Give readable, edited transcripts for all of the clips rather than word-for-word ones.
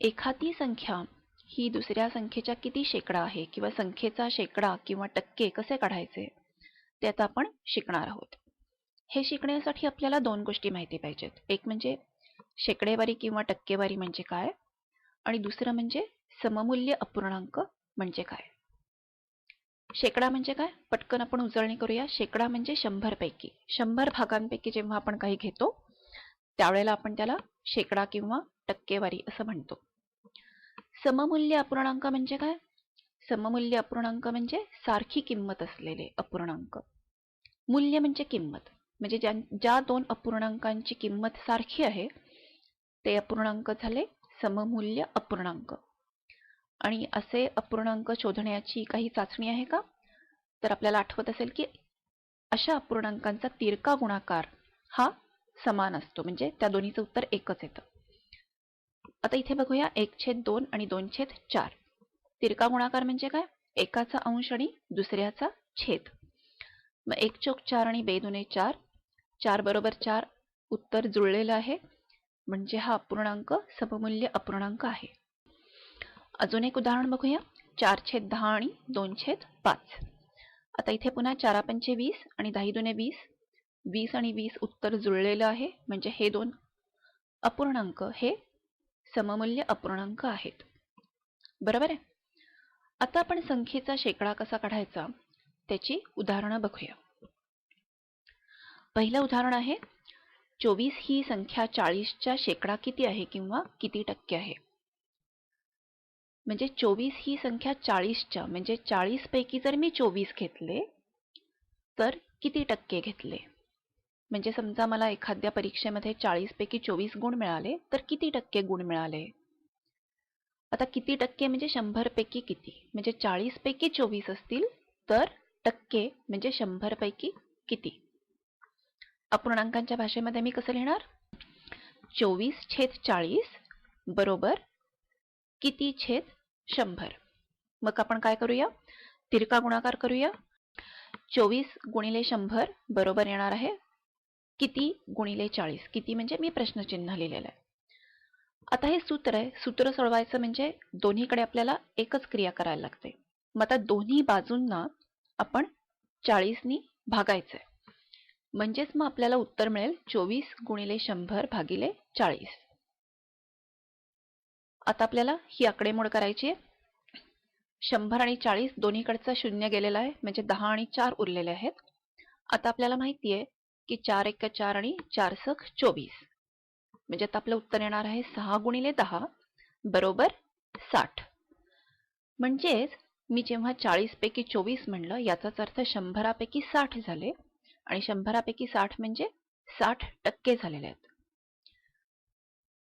एखादी संख्या ही दुसऱ्या संख्येच्या किती शेकडा आहे किंवा संख्येचा शेकडा किंवा टक्के कसे काढायचे ते आता आपण शिकणार आहोत. हे शिकण्यासाठी आपल्याला दोन गोष्टी माहिती पाहिजेत. एक म्हणजे शेकडेवारी किंवा टक्केवारी म्हणजे काय आणि दुसरं म्हणजे सममूल्य अपूर्णांक म्हणजे काय. शेकडा म्हणजे काय, पटकन आपण उजळणी करूया. शेकडा म्हणजे 100 पैकी 100 भागांपैकी जेव्हा आपण काही घेतो त्यावेळेला आपण त्याला शेकडा किंवा टक्केवारी असं म्हणतो. सममूल्य अपूर्णांक म्हणजे काय? सममूल्य अपूर्णांक म्हणजे सारखी किंमत असलेले अपूर्णांक. मूल्य म्हणजे किंमत, म्हणजे ज्या दोन अपूर्णांकांची किंमत सारखी आहे ते अपूर्णांक झाले सममूल्य अपूर्णांक. आणि असे अपूर्णांक शोधण्याची काही चाचणी आहे का? तर आपल्याला आठवत असेल की अशा अपूर्णांकांचा तिरका गुणाकार हा समान असतो, म्हणजे त्या दोन्हीचं उत्तर एकच येतं. आता इथे बघूया 1/2 आणि 2/4. तिरका गुणाकार म्हणजे काय? एकाचा अंश आणि दुसऱ्याचा छेद. मग 1 चोक 4 आणि 2 दुने 4, 4 बरोबर 4 उत्तर जुळलेलं आहे, म्हणजे हा अपूर्णांक सममूल्य अपूर्णांक आहे. अजून एक उदाहरण बघूया. 4/10 आणि 2/5. आता इथे पुन्हा 4 पंचे 20 आणि 10 दुने 20, 20 आणि 20 उत्तर जुळलेलं आहे, म्हणजे हे दोन अपूर्णांक हे सममूल्य अपूर्णांक आहेत. बरोबर आहे. आता आपण संख्येचा शेकडा कसा काढायचा त्याची उदाहरणं बघूया. पहिलं उदाहरण आहे 24 ही संख्या 40च्या शेकडा किती आहे किंवा किती टक्के आहे. म्हणजे 24 ही संख्या 40च्या म्हणजे 40 पैकी जर मी 24 घेतले तर किती टक्के घेतले. म्हणजे समजा मला एखाद्या परीक्षेमध्ये 40 पैकी 24 गुण मिळाले तर किती टक्के गुण मिळाले. आता किती टक्के म्हणजे 100 पैकी किती, म्हणजे 40 पैकी 24 असतील तर टक्के म्हणजे 100 पैकी किती. अपूर्णांकांच्या भाषेमध्ये मी कसं लिहिणार, 24/40 बरोबर किती छेद 100. मग आपण काय करूया, तिरका गुणाकार करूया. 24 गुणिले 100 बरोबर येणार आहे किती गुणिले 40. किती म्हणजे मी प्रश्नचिन्ह लिहिलेलं आहे. आता हे सूत्र आहे, सूत्र सोडवायचं म्हणजे दोन्हीकडे आपल्याला एकच क्रिया करायला लागते. मग आता दोन्ही बाजूंना आपण 40नी भागायचंय, म्हणजेच मग आपल्याला उत्तर मिळेल 24 गुणिले 100 भागिले 40. आता आपल्याला ही आकडेमोड करायची आहे. 100 आणि 40 दोन्हीकडचा शून्य गेलेला आहे, म्हणजे 10 आणि 4 उरलेले आहेत. आता आपल्याला माहिती आहे की 4 × 4 आणि 4 × 24, म्हणजे आता आपलं उत्तर येणार आहे 6 गुणिले 10 बरोबर 60. म्हणजेच मी जेव्हा 40 पैकी 24 म्हणलं याचाच अर्थ 100 पैकी 60 झाले, आणि 100 पैकी 60 म्हणजे 60% झालेले आहेत.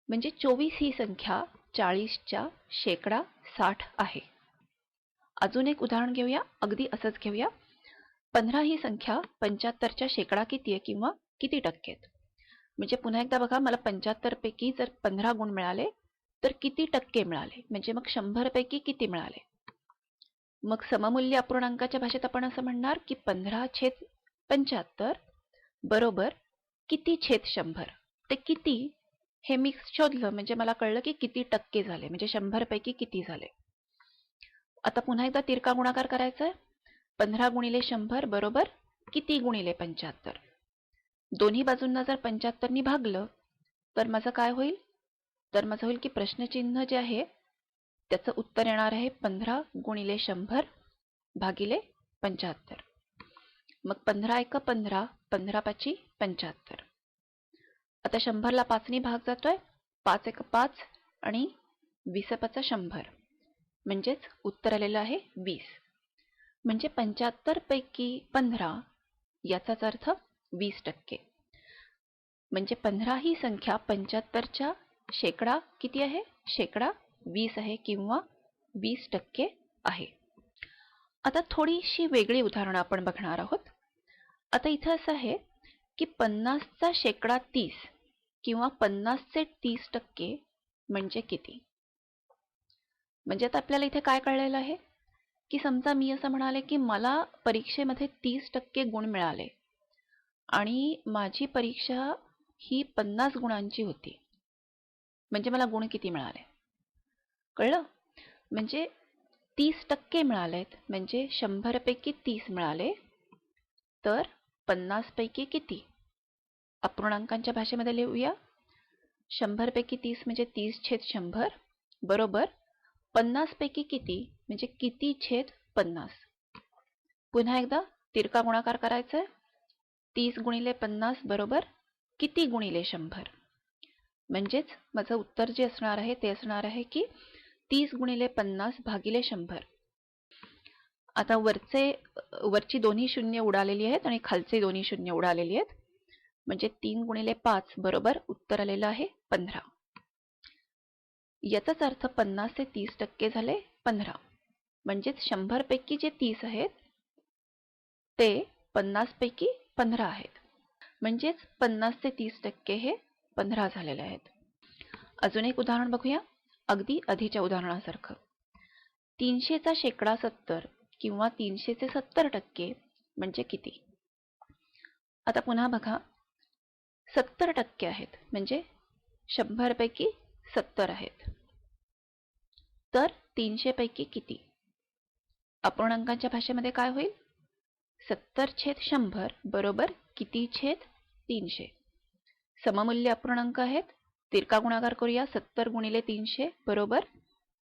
म्हणजे 24 ही संख्या 40च्या शेकडा 60 आहे. अजून एक उदाहरण घेऊया, अगदी असंच घेऊया. 15 ही संख्या 75च्या शेकडा किती आहे किंवा किती टक्के आहेत. म्हणजे पुन्हा एकदा बघा, मला 75 पैकी जर 15 गुण मिळाले तर किती टक्के मिळाले, म्हणजे मग 100 पैकी किती मिळाले. मग सममूल्य अपूर्णांकाच्या भाषेत आपण असं म्हणणार की 15/75 बरोबर किती छेद 100. ते किती हे मी शोधलं म्हणजे मला कळलं की किती टक्के झाले, म्हणजे 100 पैकी किती झाले. आता पुन्हा एकदा तिरका गुणाकार करायचा आहे. 15 गुणिले 100 बरोबर किती गुणिले 75. दोन्ही बाजूंना जर 75नी भागलं तर माझं काय होईल, तर माझं होईल की प्रश्नचिन्ह जे आहे त्याचं उत्तर येणार आहे 15 गुणिले 100 भागिले 75. मग 15 × 15, 15 × 5 = 75. आता 100ला 5नी भाग जातोय, 5 × 5 आणि 20 × 5 = 100, म्हणजेच उत्तर आलेलं आहे 20. म्हणजे 75 पैकी 15 याचाच अर्थ 20%. म्हणजे 15 ही संख्या 75च्या शेकडा किती आहे, शेकडा 20 आहे किंवा 20% आहे. आता थोडीशी वेगळी उदाहरणं आपण बघणार आहोत. आता इथं असं आहे की 50चा शेकडा 30 किंवा 50चे 30% म्हणजे किती. म्हणजे आता आपल्याला इथे काय कळलेलं आहे की समजा मी असं म्हणाले की मला परीक्षेमध्ये 30% गुण मिळाले आणि माझी परीक्षा ही 50 गुणांची होती, म्हणजे मला गुण किती मिळाले. कळलं? म्हणजे 30% मिळालेत, म्हणजे 100 पैकी 30 मिळाले, तर 50 पैकी किती? अपूर्णांकांच्या भाषेमध्ये लिहूया. 100 पैकी 30 म्हणजे 30/100 बरोबर 50 पैकी किती म्हणजे किती छेद 50. पुन्हा एकदा तिरका गुणाकार करायचा आहे. 30 गुणिले 50 बरोबर किती गुणिले 100. म्हणजेच माझं उत्तर जे असणार आहे ते असणार आहे की 30 गुणिले 50 भागिले 100. आता वरची दोन्ही शून्य उडालेली आहेत आणि खालचे दोन्ही शून्य उडालेली आहेत. म्हणजे 3 गुणिले 5 बरोबर उत्तर आलेलं आहे 15. याचाच अर्थ 50 ते 30% झाले 15. म्हणजेच 100 पैकी जे 30 आहेत ते 50 पैकी 15 आहेत. म्हणजेच 50 ते 30% हे 15 झालेले आहेत. अजून एक उदाहरण बघूया, अगदी आधीच्या उदाहरणासारखं. 300चा शेकडा 70 किंवा 300चे 70% म्हणजे किती? आता पुन्हा बघा, 70% आहेत म्हणजे 100 पैकी 70 आहेत. तर 300 पैकी किती? अपूर्णांकांच्या भाषेमध्ये काय होईल? 70/100 बरोबर किती छेद 300. सममूल्य अपूर्णांक आहेत. तिरका गुणाकार करूया. 70 गुणिले 300 बरोबर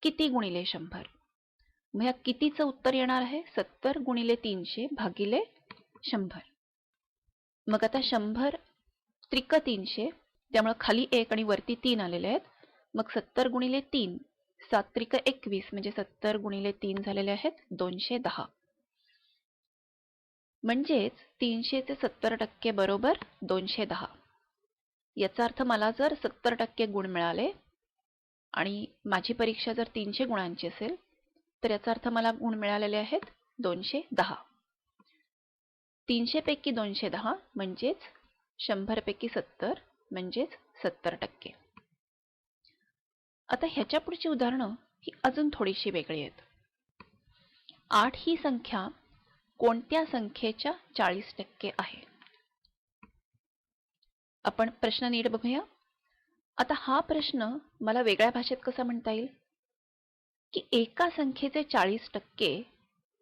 किती गुणिले 100. मग या कितीचं उत्तर येणार आहे 70 गुणिले 300 भागिले 100. मग आता 100 त्रिक 300, त्यामुळे खाली 1 आणि वरती 3 आलेले आहेत. मग 70 गुणिले 3 7 त्रिक 21 म्हणजे 70 गुणिले 3 झालेले आहेत 210. म्हणजेच 300चे 70% बरोबर 210. याचा अर्थ मला जर 70% गुण मिळाले आणि माझी परीक्षा जर 300 गुणांची असेल तर याचा अर्थ मला गुण मिळालेले आहेत 210. 300 पैकी 210 म्हणजेच 100 पैकी 70 म्हणजेच 70%. आता ह्याच्या पुढची उदाहरणं ही अजून थोडीशी वेगळी आहेत. 8 ही संख्या कोणत्या संख्येच्या 40% आहे? आपण प्रश्न नीट बघूया. आता हा प्रश्न मला वेगळ्या भाषेत कसा म्हणता येईल की एका संख्येचे 40%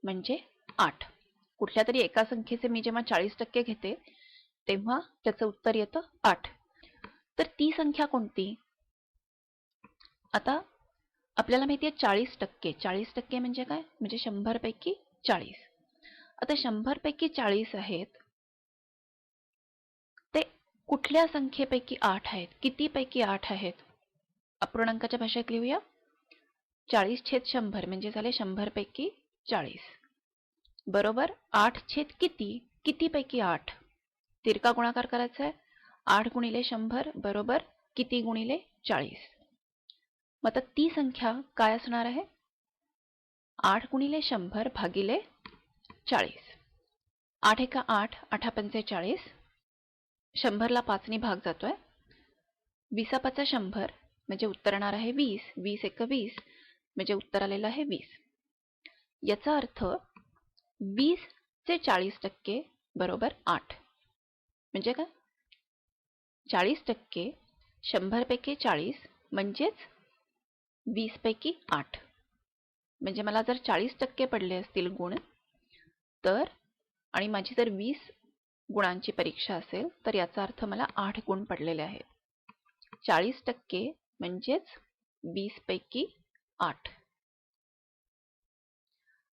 म्हणजे 8. कुठल्या तरी एका संख्येचे मी जेव्हा 40% घेते तेव्हा त्याचं उत्तर येतं 8. तर ती संख्या कोणती? आता आपल्याला माहिती आहे 40%. 40% म्हणजे काय? म्हणजे 100 पैकी 40. आता 100 पैकी 40 आहेत ते कुठल्या संख्येपैकी 8 आहेत? किती पैकी 8 आहेत? अपूर्णांकाच्या भाषेत लिहूया. 40/100 म्हणजे झाले 100 पैकी 40 बरोबर 8 छेद किती? किती पैकी 8? तिरका गुणाकार करायचा आहे. 8 गुणिले 100 बरोबर किती गुणिले 40. मग आता ती संख्या काय असणार आहे? 8 गुणिले 100 भागिले 40. 8 एका 8, 8 पंचे 40. 100 ला 5 ने भाग जातोय. 20 पाचा 100 म्हणजे उत्तर येणार आहे 20. 20 एक 20 म्हणजे उत्तर आलेलं आहे 20. याचा अर्थ 20 चे 40% बरोबर 8. म्हणजे काय? 40% 100 पैकी 40 म्हणजेच 20 पैकी 8. म्हणजे मला जर 40% पडले असतील गुण तर आणि माझी जर 20 गुणांची परीक्षा असेल तर याचा अर्थ मला 8 गुण पडलेले आहेत. 40% म्हणजेच 20 पैकी 8.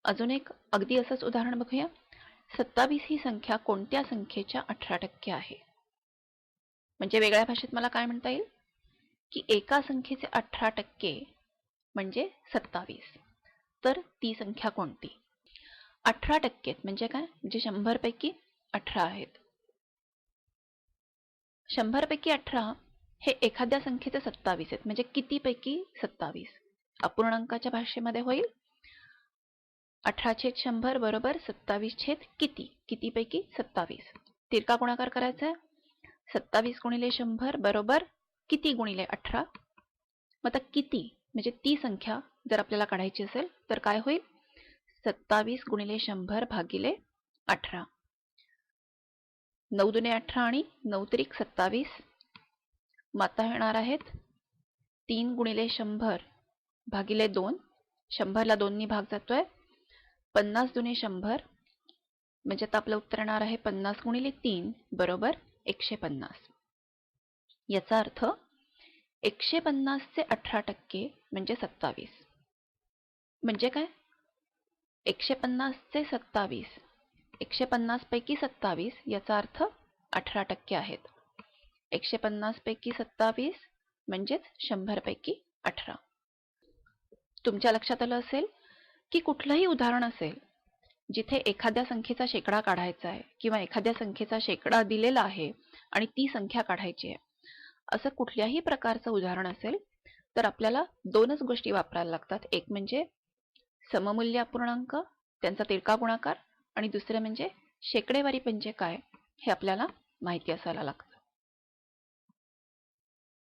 अजून एक अगदी असंच उदाहरण बघूया. 27 ही संख्या कोणत्या संख्येच्या 18% आहे? म्हणजे वेगळ्या भाषेत मला काय म्हणता येईल की एका संख्येचे 18% म्हणजे 27. तर ती संख्या कोणती? 18% म्हणजे काय? म्हणजे 100 पैकी 18 आहेत. 100 पैकी 18 हे एखाद्या संख्येचे 27 आहेत. म्हणजे किती पैकी 27? अपूर्णांकाच्या भाषेमध्ये होईल 18/100 बरोबर 27 छेद किती? किती पैकी 27. तिरका गुणाकार करायचा आहे. 27 गुणिले 100 बरोबर किती गुणिले 18. मग आता किती म्हणजे ती संख्या जर आपल्याला काढायची असेल तर काय होईल? 27 गुणिले 100 भागिले 18. 9 दुने 18 आणि 9 त्रिक 27. मग आता येणार आहेत 3 गुणिले 100 भागिले 2. 100ला 2 नी भाग जातोय. 50 दुने 100 म्हणजे आता आपलं उत्तर येणार आहे 50 गुणिले 3 बरोबर 150. याचा अर्थ 150 चे 18% म्हणजे 27. म्हणजे काय? 150 चे 27. 150 पैकी 27 याचा अर्थ 18% आहेत. 150 पैकी 27 म्हणजेच 100 पैकी 18. तुमच्या लक्षात आलं असेल की कुठलंही उदाहरण असेल जिथे एखाद्या संख्येचा शेकडा काढायचा आहे किंवा एखाद्या संख्येचा शेकडा दिलेला आहे आणि ती संख्या काढायची आहे, असं कुठल्याही प्रकारचं उदाहरण असेल तर आपल्याला दोनच गोष्टी वापरायला लागतात. एक म्हणजे सममूल्य अपूर्णांक, त्यांचा तिरका गुणाकार, आणि दुसरं म्हणजे शेकडेवारी म्हणजे काय हे आपल्याला माहिती असायला लागतं.